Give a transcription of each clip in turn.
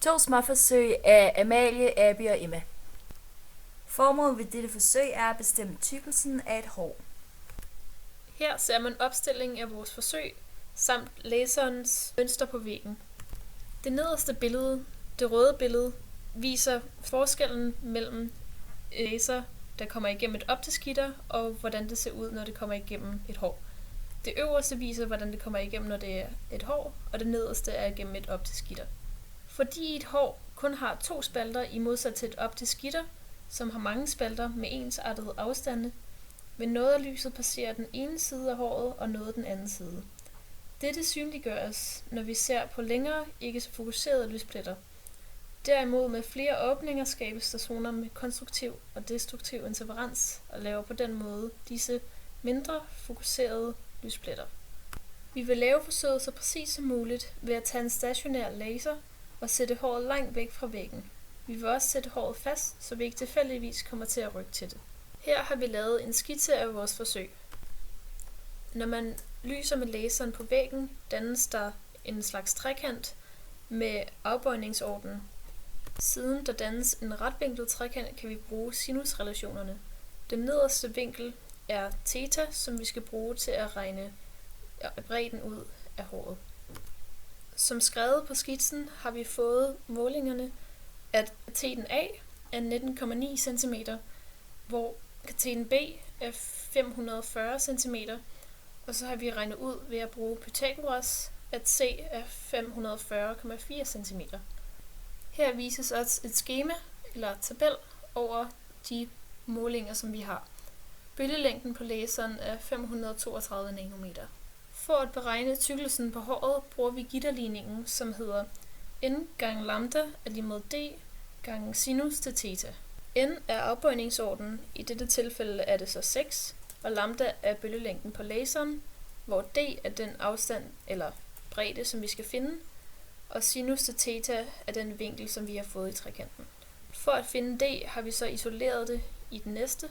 To småforsøg af Amalie, Abby og Emma. Formålet ved dette forsøg er at bestemme tykkelsen af et hår. Her ser man opstillingen af vores forsøg, samt læserens mønster på væggen. Det nederste billede, det røde billede, viser forskellen mellem laser, der kommer igennem et optisk gitter, og hvordan det ser ud, når det kommer igennem et hår. Det øverste viser, hvordan det kommer igennem, når det er et hår, og det nederste er igennem et optisk gitter. Fordi et hår kun har 2 spalter i modsat til et optisk gitter, som har mange spalter med ensartede afstande, vil noget af lyset passere den ene side af håret og noget den anden side. Dette synliggøres, når vi ser på længere, ikke så fokuserede lyspletter. Derimod med flere åbninger skabes der zoner med konstruktiv og destruktiv interferens og laver på den måde disse mindre fokuserede lyspletter. Vi vil lave forsøget så præcis som muligt ved at tage en stationær laser og sætte håret langt væk fra væggen. Vi vil også sætte håret fast, så vi ikke tilfældigvis kommer til at rykke til det. Her har vi lavet en skitse af vores forsøg. Når man lyser med laseren på væggen, dannes der en slags trekant med afbøjningsorden. Siden der dannes en retvinklet trekant, kan vi bruge sinusrelationerne. Den nederste vinkel er theta, som vi skal bruge til at regne bredden ud af håret. Som skrevet på skitsen har vi fået målingerne, at katheten A er 19,9 cm, hvor katheten B er 540 cm, og så har vi regnet ud ved at bruge Pythagoras, at C er 540,4 cm. Her vises også et skema eller tabel over de målinger, som vi har. Bølgelængden på laseren er 532 nanometer. For at beregne tykkelsen på håret bruger vi gitterligningen, som hedder n gange lambda er lige med d gange sinus til theta. N er afbøjningsordenen, i dette tilfælde er det så 6, og lambda er bølgelængden på laseren, hvor d er den afstand eller bredde, som vi skal finde, og sinus til theta er den vinkel, som vi har fået i trekanten. For at finde d har vi så isoleret det i den næste,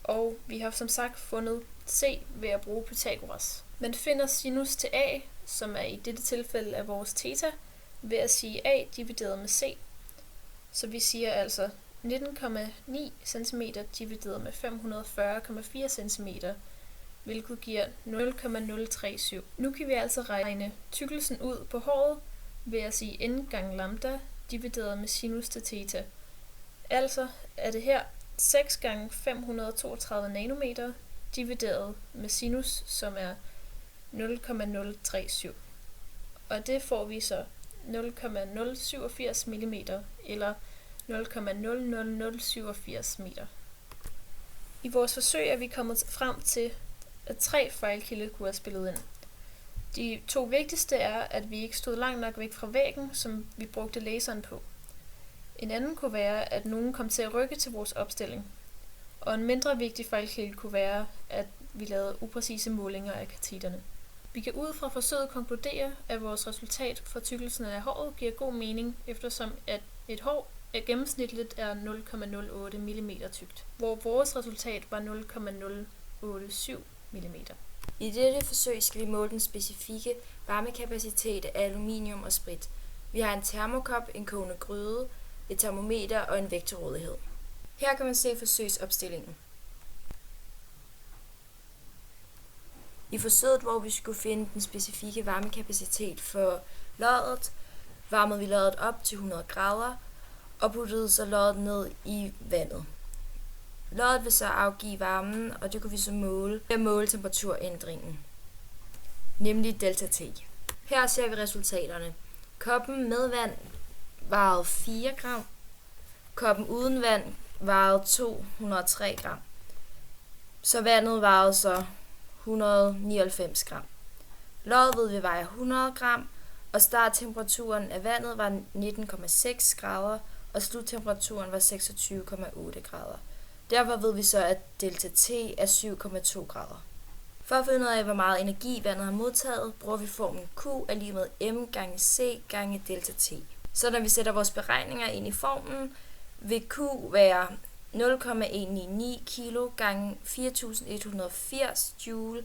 og vi har som sagt fundet c ved at bruge Pythagoras. Man finder sinus til a, som er i dette tilfælde af vores theta, ved at sige a divideret med c. Så vi siger altså 19,9 cm divideret med 540,4 cm, hvilket giver 0,037. Nu kan vi altså regne tykkelsen ud på håret ved at sige n gange lambda divideret med sinus til theta. Altså er det her 6 gange 532 nanometer divideret med sinus, som er 0,037. Og det får vi så 0,087 mm eller 0,00087 meter. I vores forsøg er vi kommet frem til, at 3 fejlkilder kunne have spillet ind. De 2 vigtigste er, at vi ikke stod langt nok væk fra væggen, som vi brugte laseren på. En anden kunne være, at nogen kom til at rykke til vores opstilling. Og en mindre vigtig fejlkilde kunne være, at vi lavede upræcise målinger af katheterne. Vi kan ud fra forsøget konkludere, at vores resultat for tykkelsen af håret giver god mening, eftersom at et hår gennemsnitligt er 0,08 mm tykt, hvor vores resultat var 0,087 mm. I dette forsøg skal vi måle den specifikke varmekapacitet af aluminium og sprit. Vi har en termokop, en kogende gryde, et termometer og en vægt til rådighed. Her kan man se forsøgsopstillingen. I forsøget, hvor vi skulle finde den specifikke varmekapacitet for loddet, varmede vi loddet op til 100 grader og puttede så loddet ned i vandet. Loddet vil så afgive varmen, og det kunne vi så måle ved at måle temperaturændringen, nemlig delta T. Her ser vi resultaterne. Koppen med vand vejede 4 gram. Koppen uden vand vejede 203 gram. Så vandet vejede så 199 gram. Loddet vil veje 100 gram, og starttemperaturen af vandet var 19,6 grader, og sluttemperaturen var 26,8 grader. Derfor ved vi så, at delta T er 7,2 grader. For at finde ud af, hvor meget energi vandet har modtaget, bruger vi formlen Q er lige med M gange C gange delta T. Så når vi sætter vores beregninger ind i formlen, vil Q være 0,199 kilo gange 4180 joule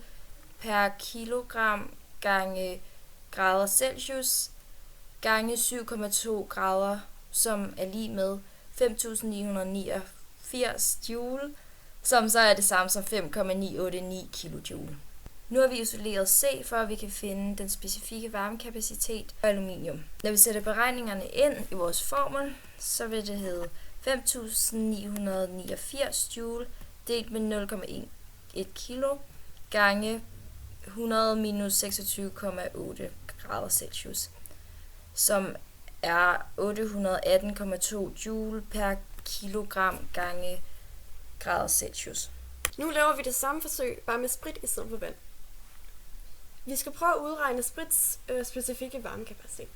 per kilogram gange grader Celsius gange 7,2 grader, som er lige med 5.989 joule, som så er det samme som 5,989 kilojoule. Nu har vi isoleret C, for at vi kan finde den specifikke varmekapacitet for aluminium. Når vi sætter beregningerne ind i vores formel, så vil det hedde 5.989 joule delt med 0,1 kilo gange 100 minus 26,8 grader Celsius, som er 818,2 joule per kilogram gange grader Celsius. Nu laver vi det samme forsøg, bare med sprit i stedet for vand. Vi skal prøve at udregne sprits specifikke varmekapacitet.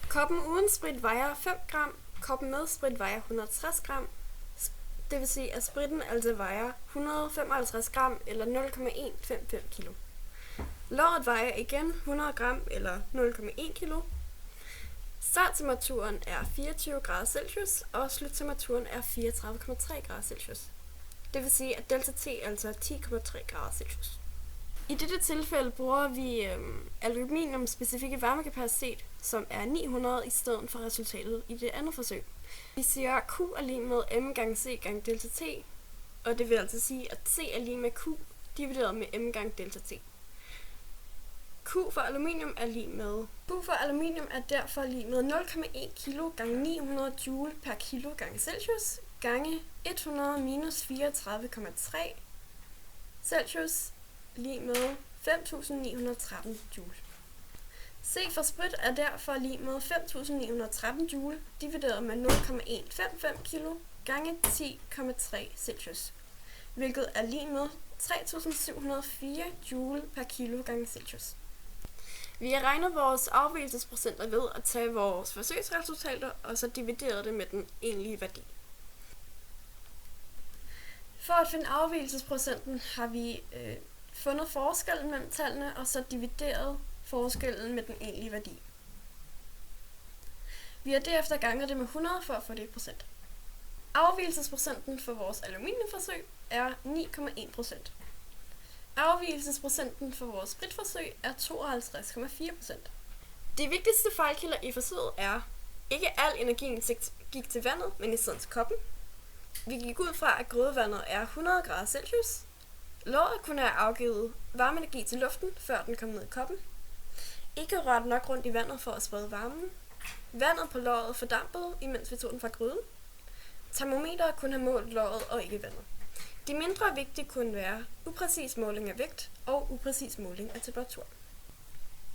Koppen uden sprit vejer 5 gram, koppen med sprit vejer 160 gram. Det vil sige, at spritten altså vejer 155 gram eller 0,155 kilo. Låret vejer igen 100 gram eller 0,1 kilo. Starttemperaturen er 24 grader Celsius, og sluttemperaturen er 34,3 grader Celsius. Det vil sige, at delta T altså er 10,3 grader Celsius. I dette tilfælde bruger vi aluminiums specifikke varmekapacitet, som er 900 i stedet for resultatet i det andet forsøg. Vi siger, at Q er lige med m gange C gange delta T, og det vil altså sige, at C er lige med Q divideret med m gange delta T. Q for aluminium er derfor lige med 0,1 kilo gange 900 joule per kilo gange Celsius gange 100 minus 34,3 Celsius lige med 5.913 joule. C for sprit er derfor lige med 5.913 joule divideret med 0,155 kilo gange 10,3 Celsius, hvilket er lige med 3.704 joule per kilo gange Celsius. Vi har regnet vores afvigelsesprocenter ved at tage vores forsøgsresultater og så dividere det med den egentlige værdi. For at finde afvigelsesprocenten har vi fundet forskellen mellem tallene og så divideret forskellen med den egentlige værdi. Vi har derefter ganget det med 100 for at få det i procent. Afvigelsesprocenten for vores aluminiumforsøg er 9,1%. Afvigelsesprocenten for vores spritforsøg er 52,4%. De vigtigste fejlkilder i forsøget er: ikke al energien gik til vandet, men i stedet til koppen. Vi gik ud fra, at grydevandet er 100 grader Celsius. Låret kunne have afgivet varmeenergi til luften, før den kom ned i koppen. Ikke rørt nok rundt i vandet for at sprede varmen. Vandet på låret fordampede, imens vi tog den fra gryden. Termometeret kunne have målt låret og ikke vandet. De mindre vigtige kunne være upræcis måling af vægt og upræcis måling af temperatur.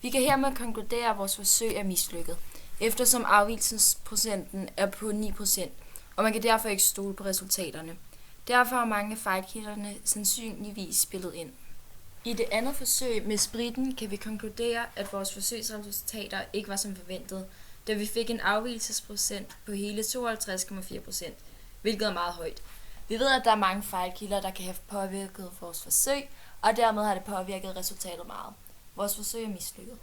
Vi kan hermed konkludere, at vores forsøg er mislykket, eftersom afvigelsesprocenten er på 9%, og man kan derfor ikke stole på resultaterne. Derfor har mange af fejlkilderne sandsynligvis spillet ind. I det andet forsøg med spritten kan vi konkludere, at vores forsøgsresultater ikke var som forventet, da vi fik en afvigelsesprocent på hele 52,4%, hvilket er meget højt. Vi ved, at der er mange fejlkilder, der kan have påvirket vores forsøg, og dermed har det påvirket resultatet meget. Vores forsøg er mislykket.